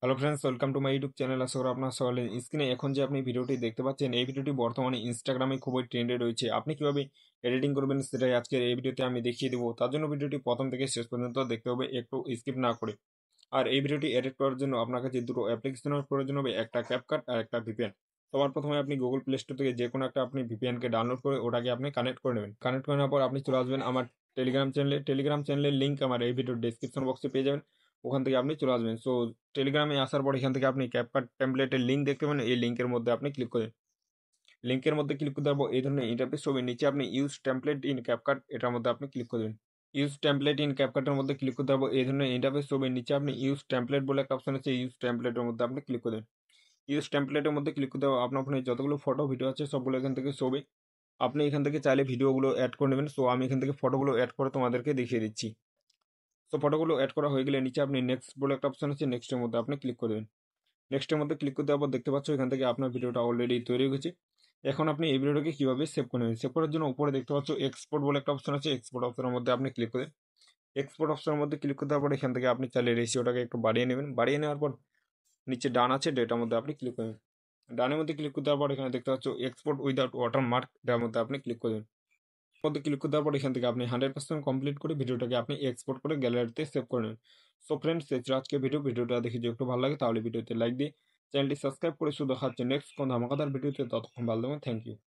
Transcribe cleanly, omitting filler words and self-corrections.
Hello friends, welcome to my YouTube channel. আশা করি আপনার সকলে স্ক্রিনে এখন যে আপনি ভিডিওটি দেখতে পাচ্ছেন, এই ভিডিওটি বর্তমানে ইনস্টাগ্রামে খুবই ট্রেন্ডে রয়েছে। আপনি কিভাবে এডিটিং করবেন সেটাই আজকের এই ভিডিওতে আমি দেখিয়ে দেবো। তার জন্য ভিডিওটি প্রথম থেকে শেষ পর্যন্ত দেখতে হবে, একটু স্কিপ না করে। আর এই ভিডিওটি এডিট করার জন্য আপনার কাছে দুটো অ্যাপ্লিকেশনের প্রয়োজন হবে, একটা ক্যাপকাট আর একটা ভিপিএন। সবার প্রথমে আপনি গুগল প্লে স্টোর থেকে যে কোনো একটা আপনি ভিপিএনকে ডাউনলোড করে ওটাকে আপনি কানেক্ট করে নেবেন। কানেক্ট করে নেওয়ার পর আপনি চলে আসবেন আমার টেলিগ্রাম চ্যানেলের লিঙ্ক আমার এই ভিডিওর ডেসক্রিপশন বক্সে পেয়ে যাবেন। ওখান থেকে আপনি চলে আসবেন। সো টেলিগ্রামে আসার পর এখান থেকে আপনি ক্যাপকাট টেমপ্লেটের লিঙ্ক দেখতে পাবেন, এই লিঙ্কের মধ্যে আপনি ক্লিক করেন। লিঙ্কের মধ্যে ক্লিক করতে পারবো এই ধরনের ইন্টারফেস হবে। নিচে আপনি ইউজ টেমপ্লেট ইন ক্যাপকাট, এটার মধ্যে আপনি ক্লিক করবেন। ইউজ টেমপ্লেট ইন ক্যাপকাটের মধ্যে ক্লিক করতে পারবো এই ধরনের ইন্টারফেস হবে। নিচে আপনি ইউজ টেমপ্লেট বলে একটা অপশন আছে, ইউজ টেমপ্লেটের মধ্যে আপনি ক্লিক করবেন। ইউজ টেমপ্লেটের মধ্যে ক্লিক করতে হবে, আপনার ফোনে যতগুলো ফটো ভিডিও আছে সবগুলো এখান থেকে শোবে। আপনি এখান থেকে চাইলে ভিডিওগুলো অ্যাড করে নেবেন। সো আমি এখান থেকে ফটোগুলো অ্যাড করে তোমাদেরকে দেখিয়ে দিচ্ছি। সো ফটোগুলো অ্যাড করা হয়ে গেলে নিচে আপনি নেক্সট বলে একটা অপশন আছে, নেক্সটের মধ্যে আপনি ক্লিক করবেন। নেক্সটের মধ্যে ক্লিক করতে আবার দেখতে পাচ্ছ এখান থেকে আপনার ভিডিওটা অলরেডি তৈরি হয়ে গেছে। এখন আপনি এই ভিডিওটাকে কীভাবে সেভ করে নেবেন, সেভ করার জন্য উপরে দেখতে পাচ্ছ এক্সপোর্ট বলে একটা অপশন আছে, এক্সপোর্ট অপশনের মধ্যে আপনি ক্লিক করেন। এক্সপোর্ট অপশনের মধ্যে ক্লিক করতে পর এখান থেকে আপনি চাইলে রেশিওটাকে একটু বাড়িয়ে নেবেন। বাড়িয়ে নেওয়ার পর নিচে ডান আছে, ডেটার মধ্যে আপনি ক্লিক করেন। ডানের মধ্যে ক্লিক করতে পর এখানে দেখতে পাচ্ছ এক্সপোর্ট উইদাউট ওয়াটারমার্ক, এটার মধ্যে আপনি ক্লিক করবেন। মধ্যে ক্লিক করে দেওয়ার পর এখান থেকে আপনি 100% কমপ্লিট করে ভিডিওটাকে আপনি এক্সপোর্ট করে গ্যালারিতে সেভ করে নেন। সো ফ্রেন্ডস, এই ছিল আজকে ভিডিওটা দেখে যদি একটু ভালো লাগে তাহলে ভিডিওতে লাইক দিয়ে চ্যানেলটি সাবস্ক্রাইব করে শুধু দেখাচ্ছে নেক্সট কোন ধামাকাদার ভিডিওতে। ততক্ষণ ভালো থাকবেন, থ্যাংক ইউ।